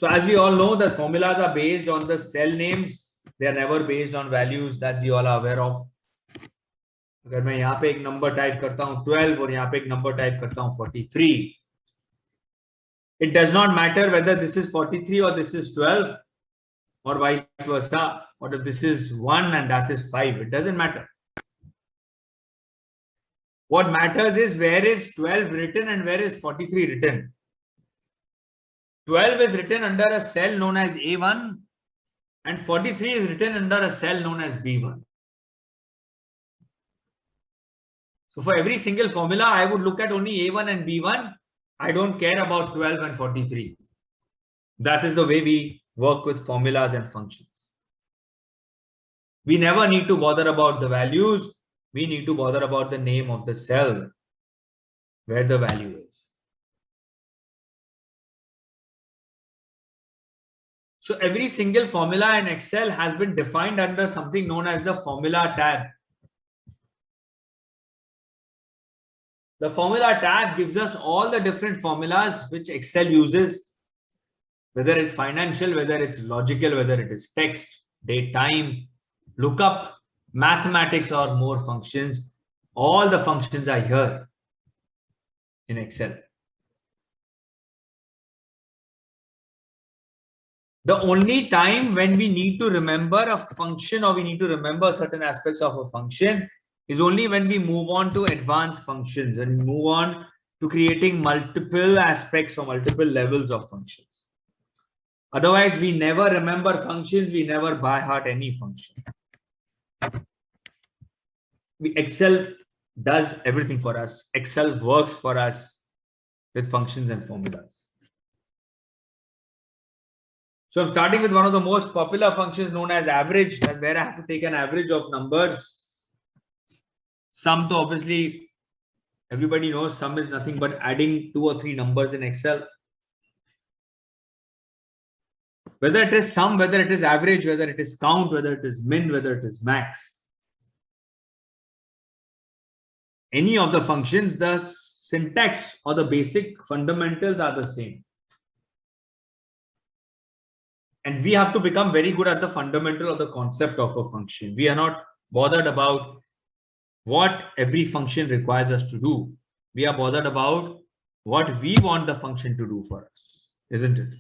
So as we all know, the formulas are based on the cell names. They are never based on values that we all are aware of. अगर मैं यहाँ पे एक number type करता हूँ 12 और यहाँ पे एक नंबर टाइप करता हूँ 43, it does not matter whether this is 43 or this is 12 or vice versa, or if this is 1 and that is 5. It doesn't matter. What matters is where is 12 written and where is 43 written. 12 is written under a cell known as A1 and 43 is written under a cell known as B1. So for every single formula, I would look at only A1 and B1. I don't care about 12 and 43. That is the way we work with formulas and functions. We never need to bother about the values. We need to bother about the name of the cell where the value is. So every single formula in Excel has been defined under something known as the formula tab. The formula tab gives us all the different formulas which Excel uses, whether it's financial, whether it's logical, whether it is text, date, time, lookup, mathematics, or more functions. All the functions are here in Excel. The only time when we need to remember a function or we need to remember certain aspects of a function is only when we move on to advanced functions and move on to creating multiple aspects or multiple levels of functions. Otherwise, we never remember functions. We never by heart any function. Excel does everything for us. Excel works for us with functions and formulas. So I'm starting with one of the most popular functions known as average. That's where I have to take an average of numbers. Sum, to obviously everybody knows sum is nothing but adding 2 or 3 numbers in Excel. Whether it is sum, whether it is average, whether it is count, whether it is min, whether it is max. Any of the functions, the syntax or the basic fundamentals are the same. And we have to become very good at the fundamental of the concept of a function. We are not bothered about what every function requires us to do. We are bothered about what we want the function to do for us, isn't it?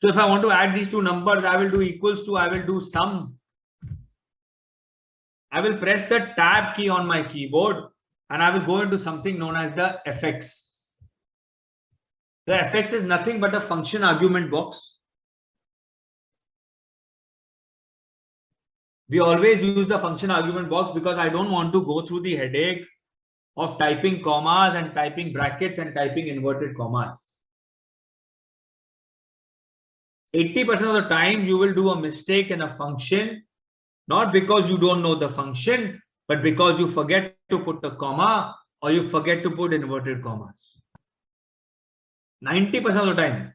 So if I want to add these two numbers, I will do equals to, I will do sum. I will press the tab key on my keyboard and I will go into something known as the fx. The fx is nothing but a function argument box. We always use the function argument box because I don't want to go through the headache of typing commas and typing brackets and typing inverted commas. 80% of the time you will do a mistake in a function, not because you don't know the function, but because you forget to put the comma or you forget to put inverted commas. 90% of the time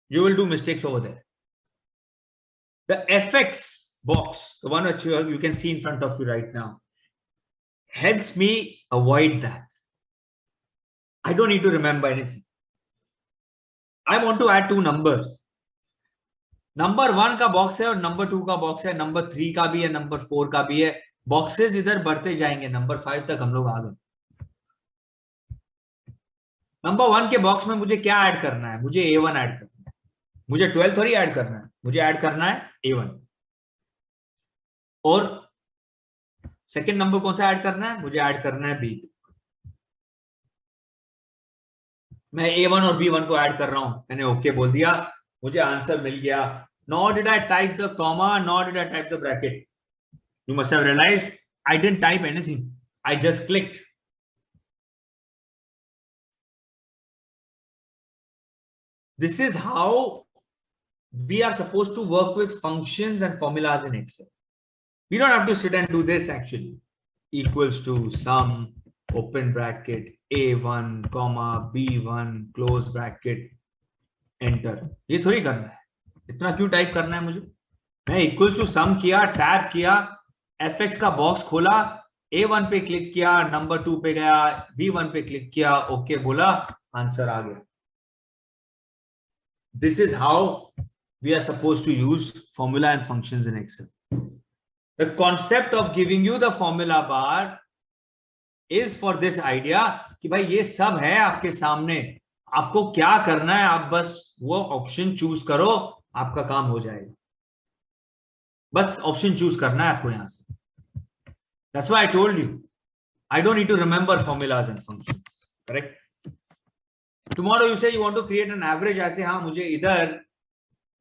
you will do mistakes over there. The fx box, the one which you can see in front of you right now, helps me avoid that. I don't need to remember anything. I want to add 2 numbers. Number 1 का box है और number 2 का box है, number 3 का भी है, number 4 का भी है. बॉक्सेस इधर बढ़ते जाएंगे, number 5 तक हम लोग आ गए. नंबर 1 के बॉक्स में मुझे क्या ऐड करना है? मुझे A1 ऐड करना है. मुझे 12 थोड़ी ऐड करना है, मुझे ऐड करना है A1. और सेकंड नंबर कौन सा ऐड करना है? मुझे ऐड करना है B. मैं A1 और B1 को ऐड कर रहा हूं. मैंने ओके बोल दिया, मुझे आंसर मिल गया. Nor did I type the comma, nor did I type the bracket. You must have realized I didn't type anything. I just clicked. This is how we are supposed to work with functions and formulas in Excel. We don't have to sit and do this actually. Equals to sum, open bracket, A1, comma, B1, close bracket, enter. ये थोड़ी करना है. इतना क्यों type करना है मुझे? मैं equals to sum किया, टैब किया, fx का बॉक्स खोला, A1 पे क्लिक किया, नंबर 2 पे गया, B1 पे क्लिक किया, ओके बोला, आंसर आ गया. This is how we are supposed to use formula and functions in Excel. The concept of giving you the formula bar is for this idea कि भाई ये सब है आपके सामने, आपको क्या करना है, आप बस वो ऑप्शन चूज करो, आपका काम हो जाएगा. बस ऑप्शन चूज करना है आपको यहां से. That's why I told you I don't need to remember formulas and functions. Correct? Tomorrow you say you want to create an average. ऐसे हाँ मुझे इधर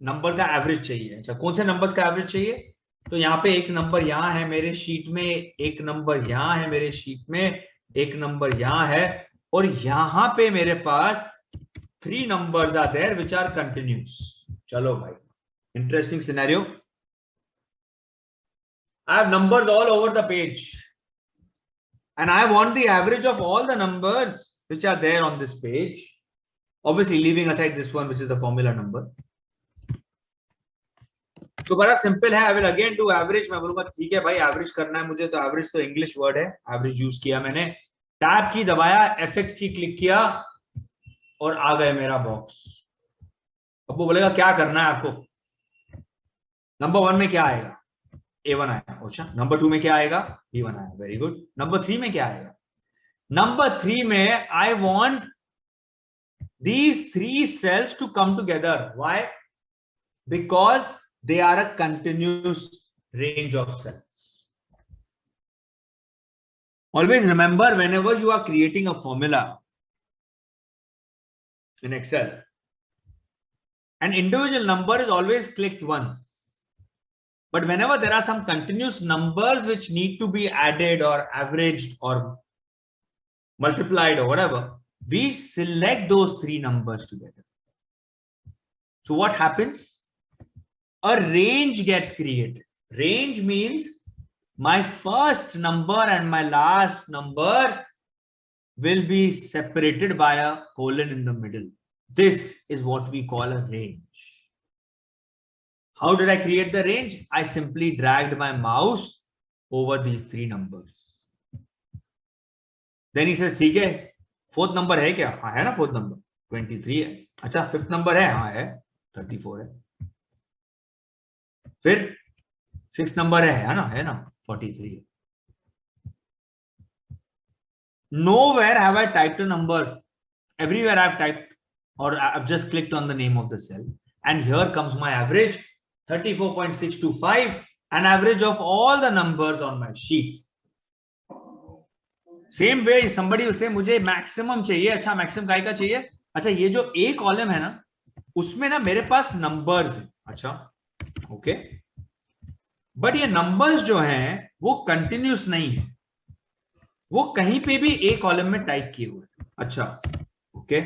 नंबर का एवरेज चाहिए. अच्छा, कौन से नंबर्स का एवरेज चाहिए? तो यहाँ पे एक नंबर यहाँ है मेरे शीट में, एक नंबर यहाँ है मेरे शीट में, एक नंबर यहाँ है, और यहाँ पे मेरे पास 3 numbers are there which are continuous. चलो भाई, interesting scenario. I have numbers all over the page and I want the average of all the numbers which are there on this page, obviously leaving aside this one which is the formula number. तो बड़ा simple है. I will again do average. मैं बोलूंगा ठीक है भाई average करना है मुझे, तो एवरेज तो इंग्लिश वर्ड है, एवरेज यूज किया मैंने. टैब की दबाया, एफएक्स की क्लिक किया और आ गए मेरा बॉक्स. अब वो बोलेगा क्या करना है आपको. नंबर 1 में क्या आएगा? A1 आएगा. अच्छा, नंबर 2 में क्या आएगा? B1 आएगा. Very good. नंबर 3 में क्या आएगा? नंबर 3 में I want these 3 cells to come together. Why? Because they are a continuous range of cells. Always remember, whenever you are creating a formula in Excel, an individual number is always clicked once. But whenever there are some continuous numbers which need to be added or averaged or multiplied or whatever, we select those 3 numbers together. So what happens? A range gets created. Range means my first number and my last number will be separated by a colon in the middle. This is what we call a range. How did I create the range? I simply dragged my mouse over these 3 numbers. Then he says, ठीक है, 4th number है क्या? हाँ है ना, 4th number 23 है. अच्छा, 5th number है? हाँ है, 34 है. फिर 6th number है ना, 43 है. Nowhere have I typed a number. Everywhere I've typed, or I've just clicked on the name of the cell, and here comes my average, 34.625, an average of all the numbers on my sheet. Same way somebody will say मुझे maximum चाहिए. अच्छा, maximum काय का चाहिए? अच्छा, ये जो A column है ना, उसमें ना मेरे पास नंबर्स है. अच्छा, ओके, बट ये नंबर्स जो हैं वो कंटिन्यूस नहीं है, वो कहीं पे भी A कॉलम में टाइप किए हुए. अच्छा, ओके,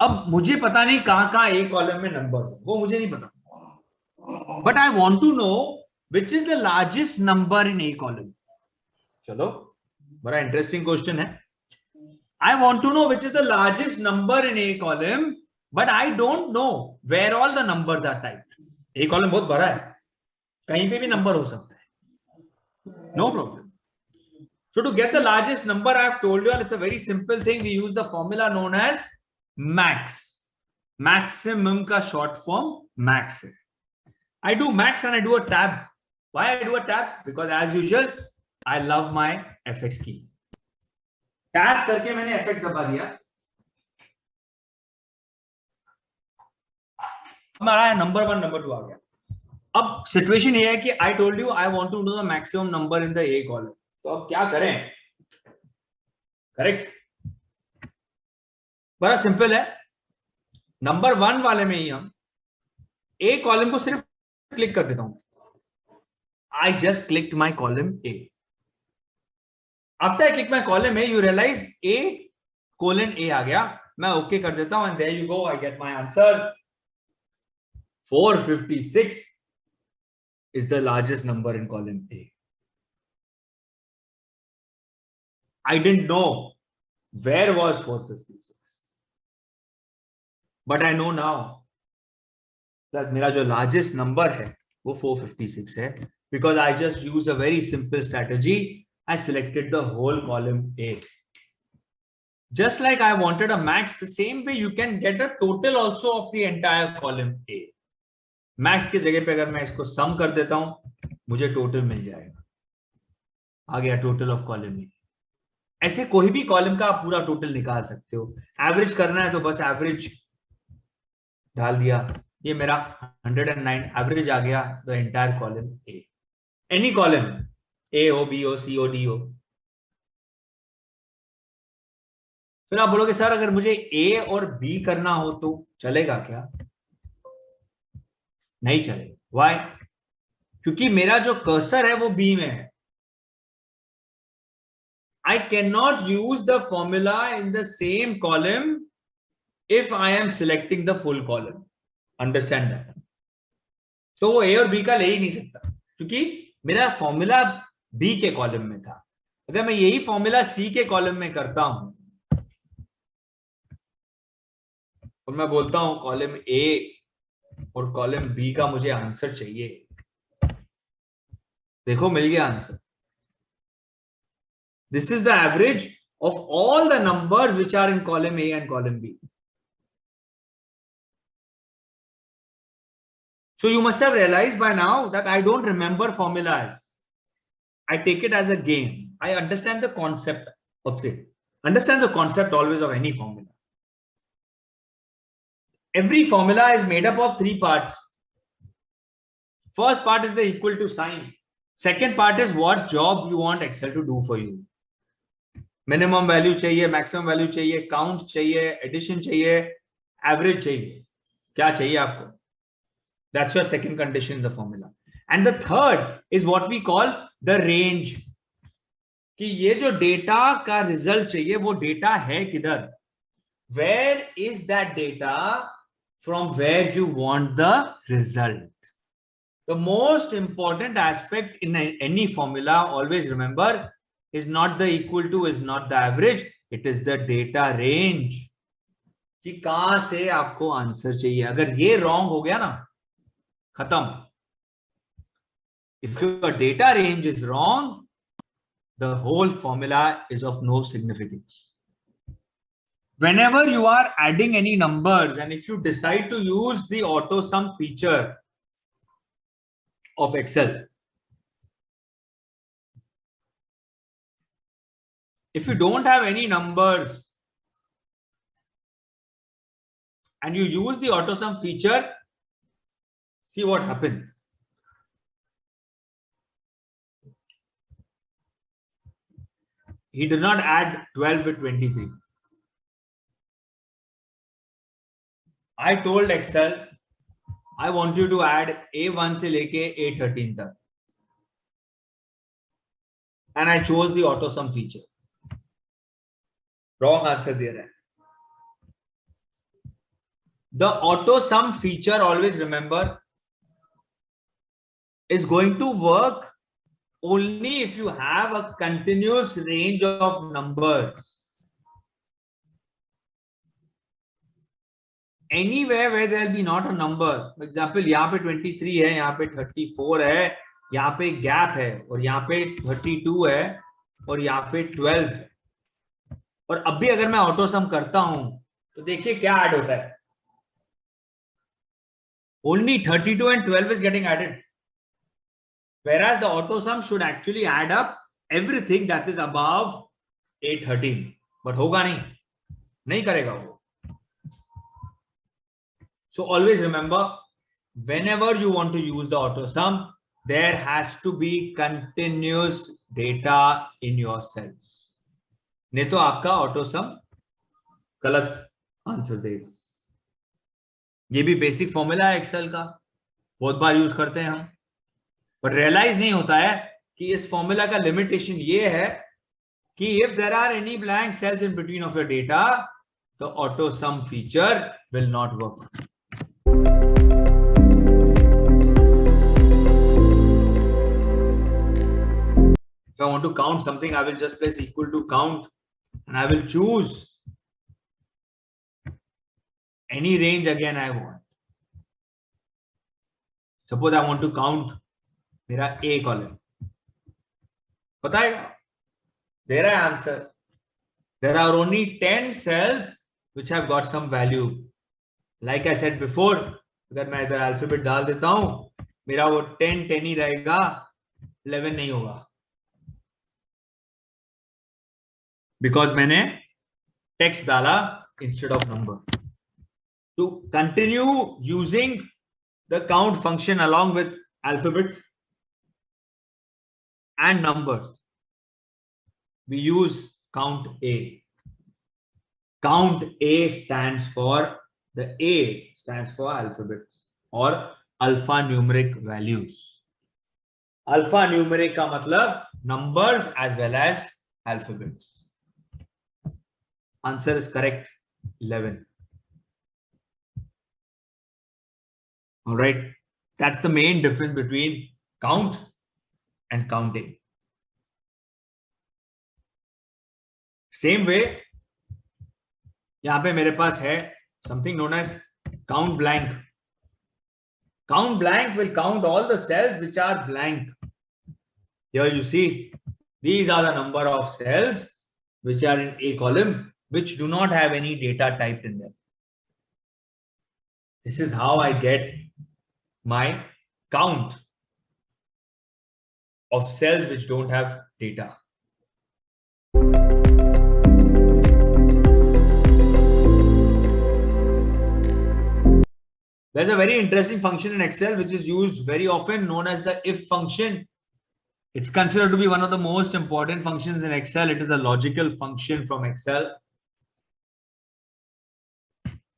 अब मुझे पता नहीं कहां A कॉलम में नंबर्स है, वो मुझे नहीं पता. But I want to know which is the largest number in A column. चलो, बड़ा इंटरेस्टिंग क्वेश्चन है. I want to know which is the largest number in A column, but I don't know where all the numbers are typed. A column बहुत बड़ा है, कहीं पे भी number हो सकता है. No problem. So to get the largest number, I have told you all, it's a very simple thing. We use the formula known as max. Maximum का short form max है. I do max and I do a tab. Why I do a tab? Because as usual, I love my FX key. Tab करके मैंने FX दबा दिया. हमारा number 1 number 2 आ गया. अब situation ये है कि I told you I want to know the maximum number in the A column. तो अब क्या करें? करेक्ट, बड़ा सिंपल है. नंबर 1 वाले में ही हम ए कॉलम को सिर्फ क्लिक कर देता हूं. I just clicked my column A. After I click my column A, you realize A colon A आ गया. मैं ओके कर देता हूं and there you go, I get my answer. 456 is the largest number in column A. I didn't know where was 456, but I know now that मेरा जो largest number है वो 456 है, because I just used a very simple strategy. I selected the whole column A. Just like I wanted a max, the same way you can get a total also of the entire column A. Max की जगह पे अगर मैं इसको सम कर देता हूं मुझे टोटल मिल जाएगा, आ गया टोटल ऑफ कॉलम ए। ऐसे कोई भी कॉलम का आप पूरा टोटल निकाल सकते हो। एवरेज करना है तो बस एवरेज डाल दिया, ये मेरा 109 एवरेज आ गया the entire column A, any column A हो, बी हो, सी हो, डी हो। फिर आप बोलोगे सर अगर मुझे ए और बी करना हो तो चलेगा क्या? नहीं चलेगा। व्हाई? क्योंकि मेरा जो कर्सर है वो बी में है। I cannot use the formula in the same column if I am selecting the full column. Understand that? तो वो ए और बी का ले ही नहीं सकता क्योंकि मेरा फॉर्मूला बी के कॉलम में था। अगर मैं यही फॉर्मूला सी के कॉलम में करता हूं और मैं बोलता हूं कॉलम ए और कॉलम बी का मुझे आंसर चाहिए, देखो मिल गया answer. This is the average of all the numbers which are in column A and column B. So you must have realized by now that I don't remember formulas. I take it as a game. I understand the concept of it. Understand the concept always of any formula. Every formula is made up of three parts. First part is the equal to sign. Second part is what job you want Excel to do for you. Minimum value चाहिए, maximum value चाहिए, count चाहिए, addition चाहिए, average चाहिए, क्या चाहिए आपको? That's your second condition in the formula. And the third is what we call the range, कि ये जो डेटा का रिजल्ट चाहिए वो डेटा है किधर, where is that data from where you want the result. The most important aspect in any formula, always remember, is not the equal to, is not the average, it is the data range, कि कहां से आपको answer चाहिए। अगर ये wrong हो गया ना, खत्म। If your data range is wrong, the whole formula is of no significance. Whenever you are adding any numbers and if you decide to use the auto sum feature of Excel, if you don't have any numbers and you use the auto sum feature, see what happens. He did not add 12 with 23. I told Excel, I want you to add A1 से लेके A13 तक, and I chose the auto sum feature. Wrong answer दे रहा है। The auto sum feature, always remember, is going to work only if you have a continuous range of numbers. Anywhere where there will be not a number, for example, यहाँ पे 23 है, यहाँ पे 34 है, यहाँ पे गैप है, और यहाँ पे 32 है, और यहाँ पे 12 है, और अब भी अगर मैं ऑटो सम करता हूं तो देखिए क्या ऐड होता है। Only 32 and 12 is getting added, whereas the auto sum should actually add up everything that is above A13, but होगा नहीं करेगा वो। So always remember, whenever you want to use the auto sum, there has to be continuous data in your cells. नहीं तो आपका auto सम गलत answer देगा। ये भी बेसिक फॉर्मूला है एक्सेल का, बहुत बार यूज करते हैं हम, बट रियलाइज नहीं होता है कि इस फॉर्मूला का लिमिटेशन ये है कि if there are any blank cells in between of your data, the auto sum feature will not work. If I want to count something, I will just place equal to count and I will choose any range again I want. Suppose I want to count मेरा A column, बताएगा, दे रहा है answer, there are only 10 cells which have got some value. Like I said before, अगर मैं इधर alphabet डाल देता हूं, मेरा वो 10 10 ही रहेगा, 11 नहीं होगा, because मैंने text डाला instead of number. To continue using the count function along with alphabets and numbers, we use count A. Count A stands for, the A stands for alphabets or alphanumeric values. Alphanumeric का मतलब numbers as well as alphabets. Answer is correct, 11. All right, that's the main difference between count and counting. Same way, यहाँ पे मेरे पास है something known as count blank. Count blank will count all the cells which are blank. Here you see, these are the number of cells which are in A column, which do not have any data typed in them. This is how I get my count of cells which don't have data. There's a very interesting function in Excel which is used very often, known as the if function. It's considered to be one of the most important functions in Excel. It is a logical function from Excel.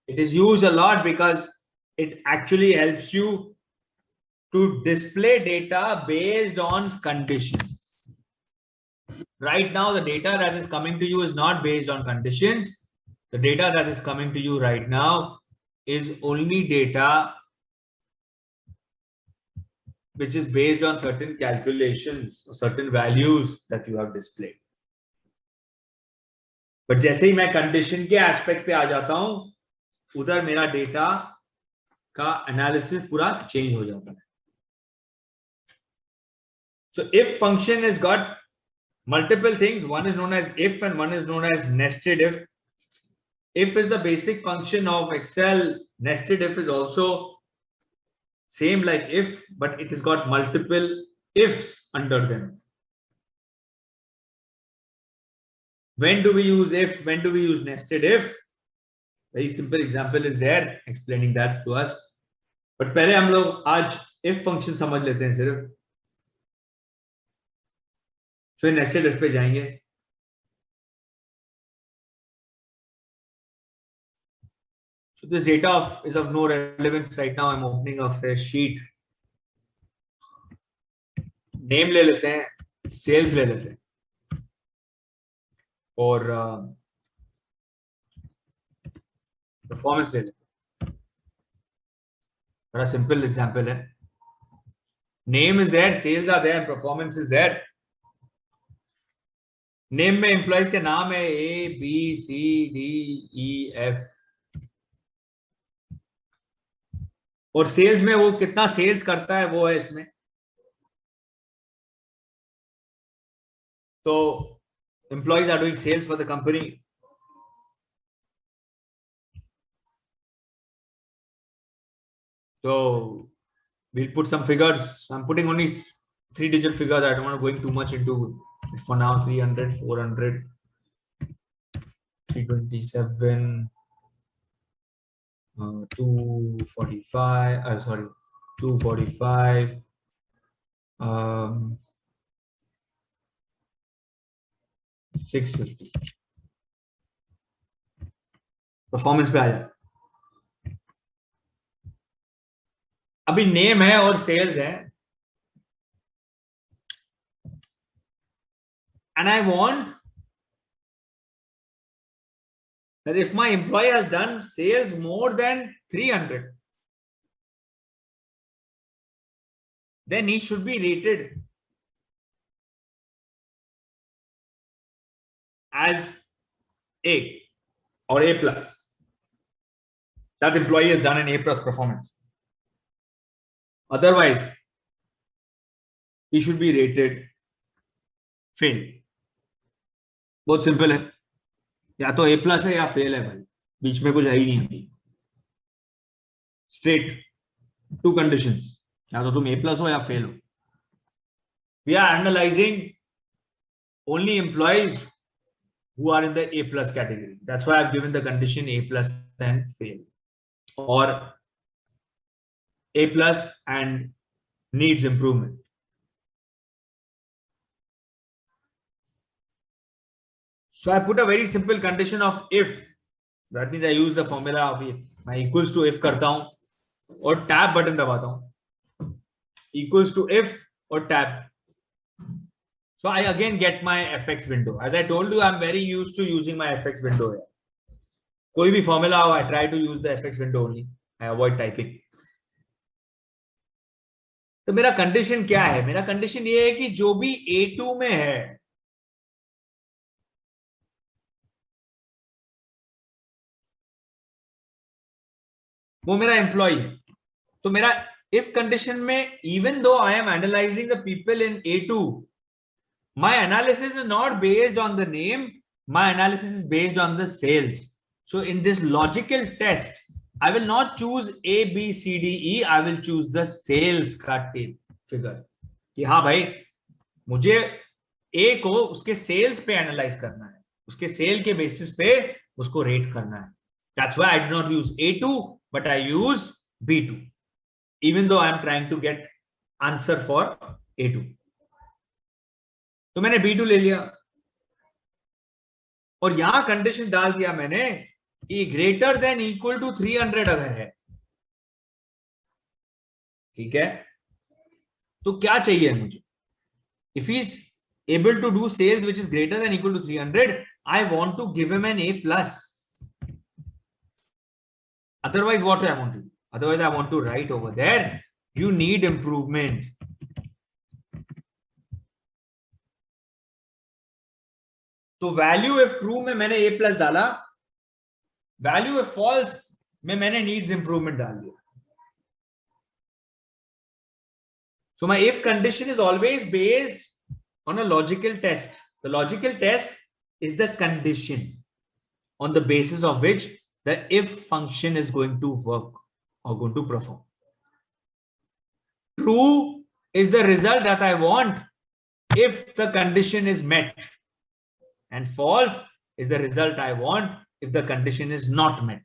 It is used a lot because it actually helps you to display data based on conditions. Right now, the data that is coming to you is not based on conditions. The data that is coming to you right now is only data which is based on certain calculations, certain values that you have displayed. But जैसे ही मैं condition के aspect पे आ जाता हूं, उधर मेरा data का analysis पूरा change हो जाता है. So if function has got multiple things, one is known as if and one is known as nested if. If is the basic function of Excel. Nested if is also same like if, but it has got multiple ifs under them. When do we use if? When do we use nested if? Very simple example is there explaining that to us. But पहले हम लोग आज if function समझ लेते हैं सिर्फ, फिर nested if पे जाएंगे. So this data is of no relevance right now. I'm opening a fresh sheet. Name ले लेते हैं, sales ले लेते हैं, और performance ले लेते हैं. बड़ा simple example है. Name is there, sales are there, and performance is there. Name में employees के नाम है A, B, C, D, E, F. और सेल्स में वो कितना सेल्स करता है वो है इसमें. तो employees are doing sales for the company. So we'll put some figures. I'm putting only 3-digit figures. I don't want to going too much into it for now. 300, 400, 327, 245. Sorry, 245. 650. Performance पे आ जाए. अभी name है और sales है, and I want that if my employee has done sales more than 300, then he should be rated as A or A plus. That employee has done an A plus performance. Otherwise, he should be rated fail. बहुत simple है. या तो ए plus है या fail है भाई, बीच में कुछ है ही नहीं अभी। स्ट्रेट टू कंडीशंस, या तो तुम ए प्लस हो या फेल हो। We are analysing only employees who are in the A plus category. That's why I've given the condition A plus and fail, or A plus and needs improvement. So I put a very simple condition of if. That means I use the formula of if. मैं equals to if करता हूँ और tab button दबाता हूँ, equals to if और tab. So I again get my fx window. As I told you, I'm very used to using my fx window here. कोई भी formula हो, I try to use the fx window only. I avoid typing. तो मेरा condition क्या है? मेरा condition ये है कि जो भी A2 में है वो मेरा एम्प्लॉय है। तो मेरा इफ कंडीशन में, even though I am analysing the people in A2, my analysis is not based on the name, my analysis is based on the sales. So in this logical test, I will not choose A, B, C, D, E, I will choose the sales का figure कि हाँ भाई मुझे A को उसके sales पे analyse करना है, उसके सेल के बेसिस पे उसको रेट करना है. That's why I did not use A2 but I use B2, even though I am trying to get answer for A2. तो मैंने B2 ले लिया और यहां कंडीशन डाल दिया मैंने कि ग्रेटर देन इक्वल टू 300 अगर है, ठीक है, तो क्या चाहिए मुझे? If he is able to do sales which is greater than equal to 300, I want to give him an A+. Otherwise what I want to do? Otherwise I want to write over there, you need improvement. तो value if true में मैंने A+ डाला, value if false में मैंने needs improvement डाल दिया. So my if condition is always based on a logical test. The logical test is the condition on the basis of which the if function is going to work or going to perform. True is the result that I want if the condition is met, and false is the result I want if the condition is not met.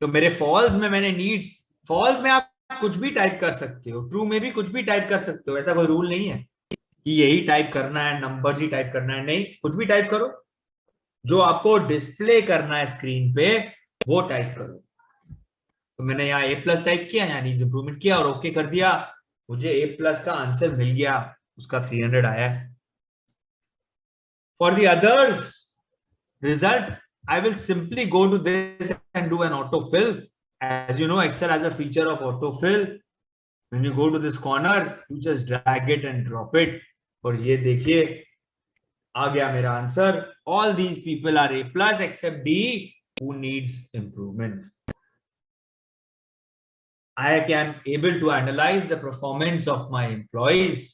तो मेरे false में मैंने needs, false में आप कुछ भी type कर सकते हो, ट्रू में भी कुछ भी टाइप कर सकते हो, ऐसा कोई रूल नहीं है कि यही टाइप करना है, नंबर ही टाइप करना है, नहीं, कुछ भी टाइप करो, जो आपको डिस्प्ले करना है स्क्रीन पे वो टाइप करो. तो मैंने यहाँ A+ टाइप किया, यहाँ नीड्स इंप्रूवमेंट किया और ओके कर दिया, मुझे A+ का आंसर मिल गया, उसका 300 आया है. For the others result I will simply go to this and do an autofill. As you know, Excel has a feature of autofill. When you go to this corner, you just drag it and drop it. और ये देखिए आ गया मेरा answer. All these people are A+ except D, who needs improvement. I am able to analyze the performance of my employees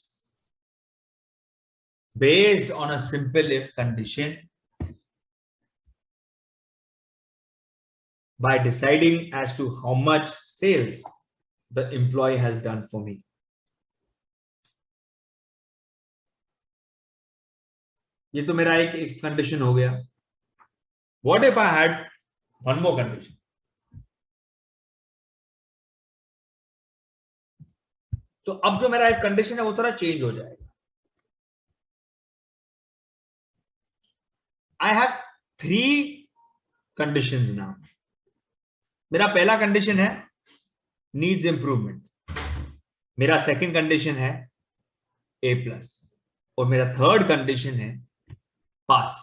based on a simple if condition by deciding as to how much sales the employee has done for me. ये तो मेरा एक if condition हो गया. What if I had one more condition? तो अब जो मेरा if condition है वो थोड़ा चेंज हो जाएगा. I have 3 conditions now. मेरा पहला कंडीशन है नीड्स इंप्रूवमेंट, मेरा सेकंड कंडीशन है A+, और मेरा थर्ड कंडीशन है पास.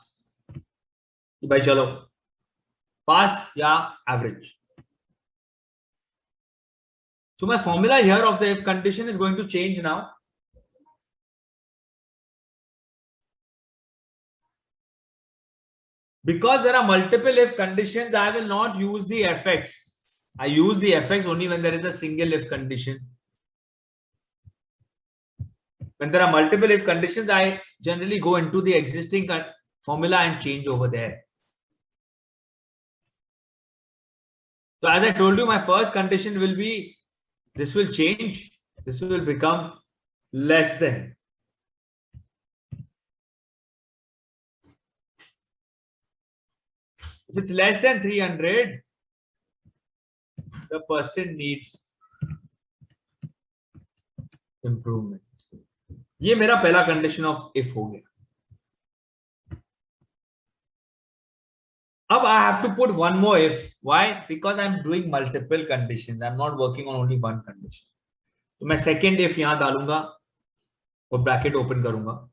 भाई चलो पास या average. So my formula here of the if condition is going to change now. Because there are multiple if conditions, I will not use the fx. I use the fx only when there is a single if condition. When there are multiple if conditions, I generally go into the existing formula and change over there. So as I told you, my first condition will be, this will change, this will become less than. If it's less than 300, the person needs improvement. ये मेरा पहला condition of if हो गया. अब I have to put one more if. Why? Because I'm doing multiple conditions. I'm not working on only one condition. तो मैं second if यहां डालूंगा और bracket open करूंगा.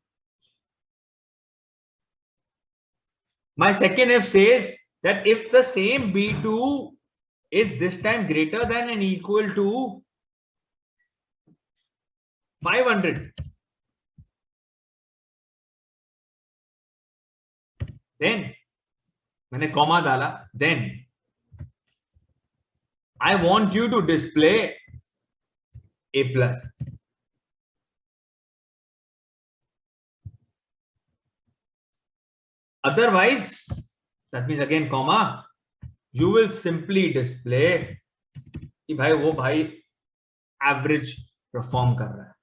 My second if says that if the same B2 is this time greater than and equal to 500, then मैंने comma डाला, then I want you to display A plus. Otherwise, that means again comma, you will simply display कि भाई वो भाई average perform कर रहा है.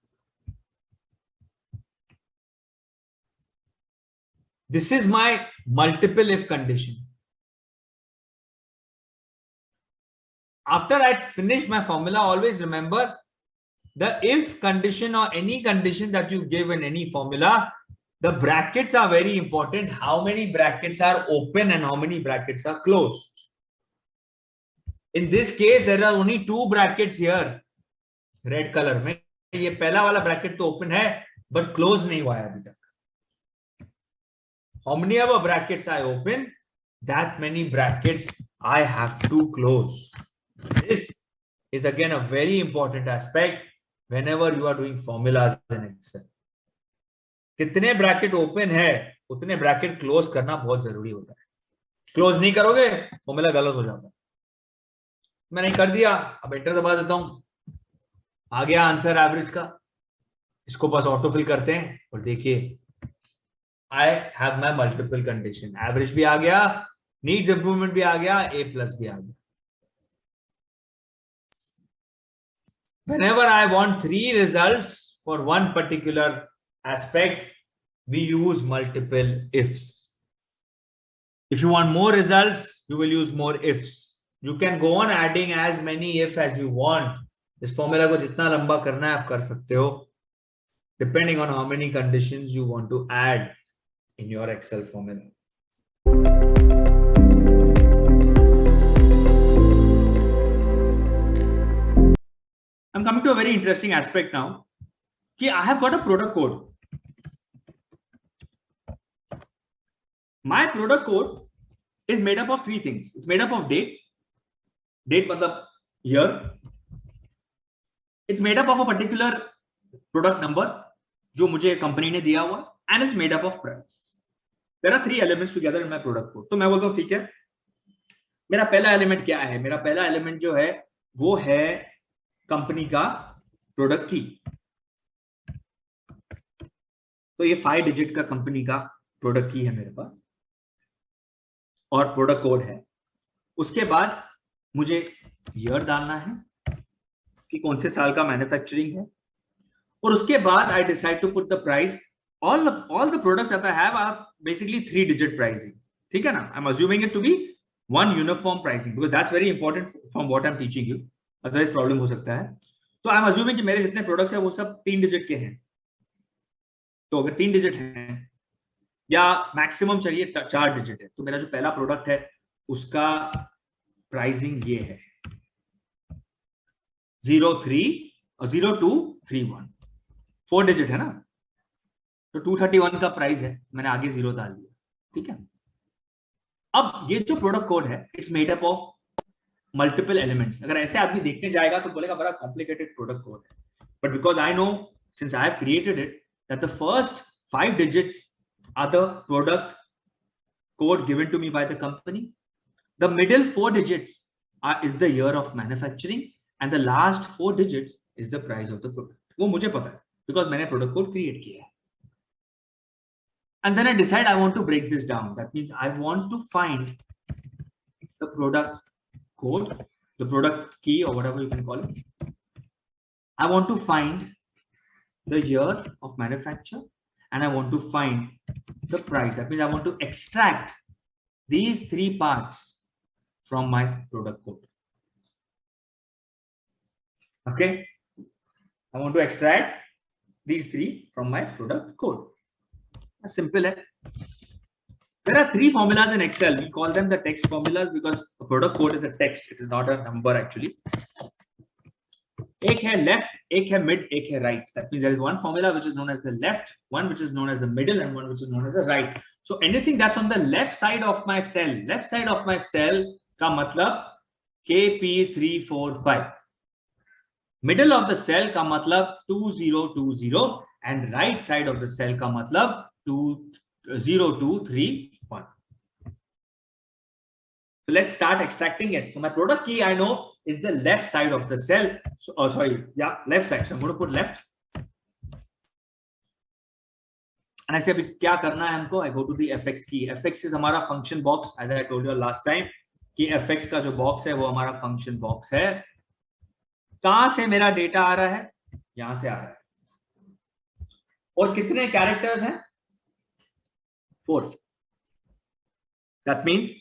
This is my multiple if condition. After I finish my formula, always remember the if condition or any condition that you give in any formula, the brackets are very important. How many brackets are open and how many brackets are closed? In this case, there are only two brackets here. Red color में ये पहला वाला bracket तो open है, but close नहीं हुआ है अभी तक. How many of brackets I open? That many brackets I have to close. This is again a very important aspect whenever you are doing formulas in Excel. कितने bracket open है उतने bracket close करना बहुत जरूरी होता है. Close नहीं करोगे फॉर्मूला गलत हो जाता है. मैंने कर दिया, अब एंटर दबा देता हूं, आ गया आंसर एवरेज का. इसको बस ऑटो फिल करते हैं और देखिए I have my multiple condition. Average भी आ गया, नीड्स इंप्रूवमेंट भी आ गया, A प्लस भी आ गया. Whenever I want 3 results for one particular aspect, we use multiple ifs. If you want more results, you will use more ifs. You can go on adding as many if as you want. इस formula को जितना लंबा करना है आप कर सकते हो, depending on how many conditions you want to add in your Excel formula. I'm coming to a very interesting aspect now. कि I have got a product code. My product code is made up of 3 things. It's made up of date. Date मतलब year. It's made up of a particular product number जो मुझे company ने दिया हुआ, and it's made up of price. There are 3 elements together in my product code. तो मैं बोलता हूँ ठीक है, मेरा पहला एलिमेंट क्या है? मेरा पहला एलिमेंट जो है वो है कंपनी का प्रोडक्ट की. तो ये 5 डिजिट का कंपनी का प्रोडक्ट की है मेरे पास और प्रोडक्ट कोड है. उसके बाद मुझे ईयर डालना है कि कौन से साल का मैन्युफैक्चरिंग है, और उसके बाद I decide to put the price. all the products that I have are basically 3 digit pricing. ठीक है ना? I'm assuming it to be one uniform pricing because that's very important from what I'm teaching you. Otherwise problem हो सकता है. तो I'm assuming कि मेरे जितने products हैं वो सब 3 digit के हैं. तो अगर 3 digit हैं या मैक्सिमम चाहिए 4 डिजिट है, तो मेरा जो पहला प्रोडक्ट है उसका प्राइसिंग ये है 03 और 0231. 4 डिजिट है ना, तो 231 का प्राइस है, मैंने आगे 0 डाल दिया. ठीक है. अब ये जो प्रोडक्ट कोड है it's made up of multiple elements. अगर ऐसे आदमी देखने जाएगा तो बोलेगा बड़ा कॉम्प्लिकेटेड प्रोडक्ट कोड है, but because I know since I have created it that the first 5 digits are the product code given to me by the company. The middle 4 digits is the year of manufacturing and the last 4 digits is the price of the product. वो मुझे पता है because मैंने product code create किया है. And then I decide I want to break this down. That means I want to find the product code, the product key, or whatever you can call it. I want to find the year of manufacture, and I want to find the price. That means I want to extract these three parts from my product code. Okay. I want to extract these three from my product code. As simple as. There are three formulas in Excel. We call them the text formulas because the product code is a text. It is not a number actually. एक है left, एक है mid, एक है right. That means there is one formula which is known as the left, one which is known as the middle, and one which is known as the right. So anything that's on the left side of my cell का मतलब KP345. Middle of the cell का मतलब 2020 and right side of the cell का मतलब 20231. So let's start extracting it. So my product key I know is the left side of the cell. So, left side. So I'm going to put left. And I say, अभी क्या करना है हमको? I go to the fx key. fx is हमारा function box. As I told you last time, कि fx का जो box है वो हमारा function box है. कहां से मेरा डेटा आ रहा है? यहां से आ रहा है. और कितने कैरेक्टर्स हैं? 4. That means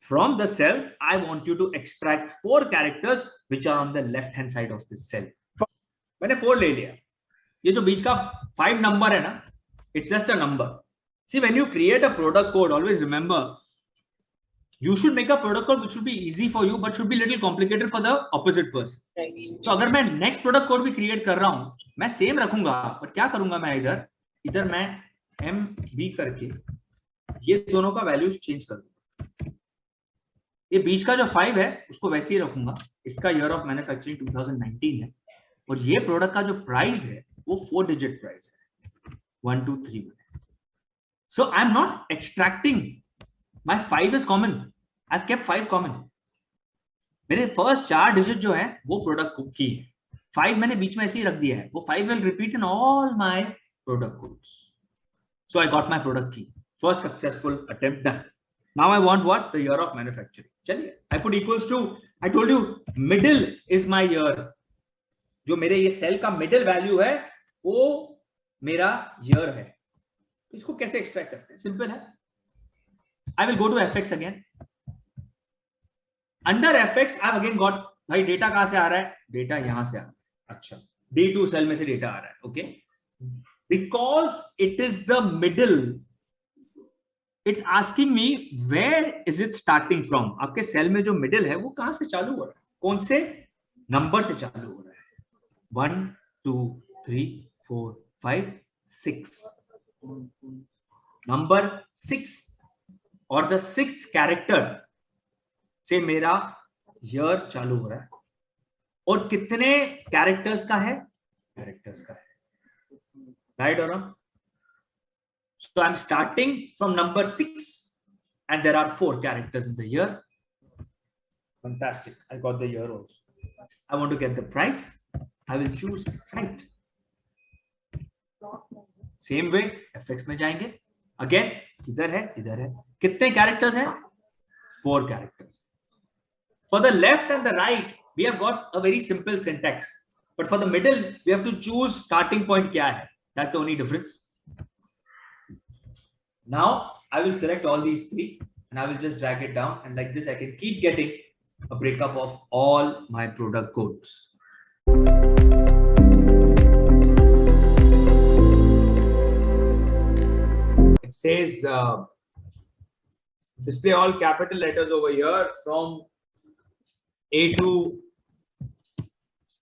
from the cell, I want you to extract 4 characters which are on the left hand side of this cell. मैंने 4 ले लिया. ये जो बीच का 5 number है ना, it's just a number. See, when you create a product code, always remember, you should make a product code which should be easy for you, but should be little complicated for the opposite person. So अगर मैं next product code भी create कर रहा हूँ, मैं same रखूंगा, but क्या करूंगा मैं इधर मैं MB करके ये दोनों का values change कर दूंगा. ये बीच का जो 5 है उसको वैसे ही रखूंगा. इसका year of manufacturing 2019 है और ये प्रोडक्ट का जो प्राइस है वो 4 डिजिट प्राइस है 1 2 3. So I'm not extracting. My 5 is common. I've kept 5 common. मेरे फर्स्ट 4 डिजिट जो है वो प्रोडक्ट की है. 5 मैंने बीच में ऐसे ही रख दिया है. वो 5 will repeat in all my product codes. So I got my product key. First successful attempt done. Now I want what? The year of manufacturing. चलिए, I put equals to. I told you middle is my year. जो मेरे ये cell का middle value है वो मेरा year है. इसको कैसे एक्सट्रैक्ट करते हैं? सिंपल है. I will go to fx again. Under fx I've again got भाई डेटा कहां से आ रहा है? डेटा यहां से आ रहा है. अच्छा, D2 सेल में से डेटा आ रहा है. Okay, because it is the middle, it's asking me where is it starting from. आपके सेल में जो मिडिल है वो कहां से चालू हो रहा है? कौन से नंबर से चालू हो रहा है? 1 2 3 4 5 6. नंबर 6 और द 6th कैरेक्टर से मेरा ईयर चालू हो रहा है. और कितने कैरेक्टर्स का है? कैरेक्टर्स का है. राइट और wrong? So I'm starting from number 6 and there are 4 characters in the year. Fantastic. I got the year also. I want to get the price. I will choose right. Same way fx में जाएंगे. Again, इधर है, इधर है. कितने characters हैं? 4 characters. For the left and the right, we have got a very simple syntax. But for the middle, we have to choose starting point क्या है. That's the only difference. Now I will select all these 3 and I will just drag it down, and like this I can keep getting a breakup of all my product codes. It says display all capital letters over here from A to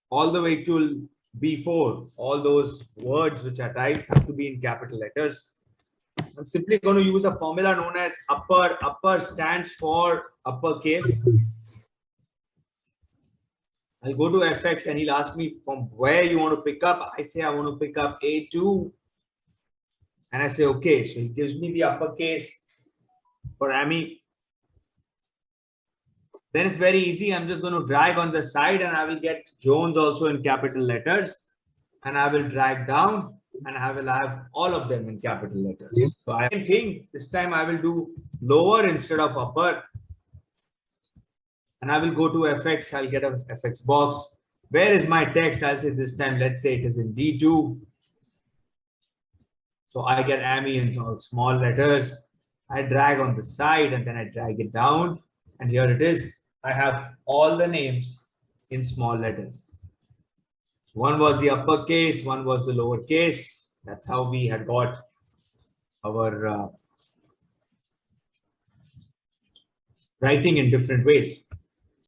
all the way to B4. All those words which are typed have to be in capital letters. I'm simply going to use a formula known as upper. Upper stands for uppercase. I'll go to fx and he'll ask me from where you want to pick up. I say I want to pick up A2. And I say, okay. So he gives me the uppercase for Amy. Then it's very easy. I'm just going to drag on the side and I will get Jones also in capital letters. And I will drag down and I will have all of them in capital letters. So I think this time I will do lower instead of upper. And I will go to FX. I'll get a FX box. Where is my text? I'll say this time, let's say it is in D2. So I get AMI in all small letters. I drag on the side and then I drag it down. And here it is. I have all the names in small letters. So one was the uppercase, one was the lowercase. That's how we had got our writing in different ways.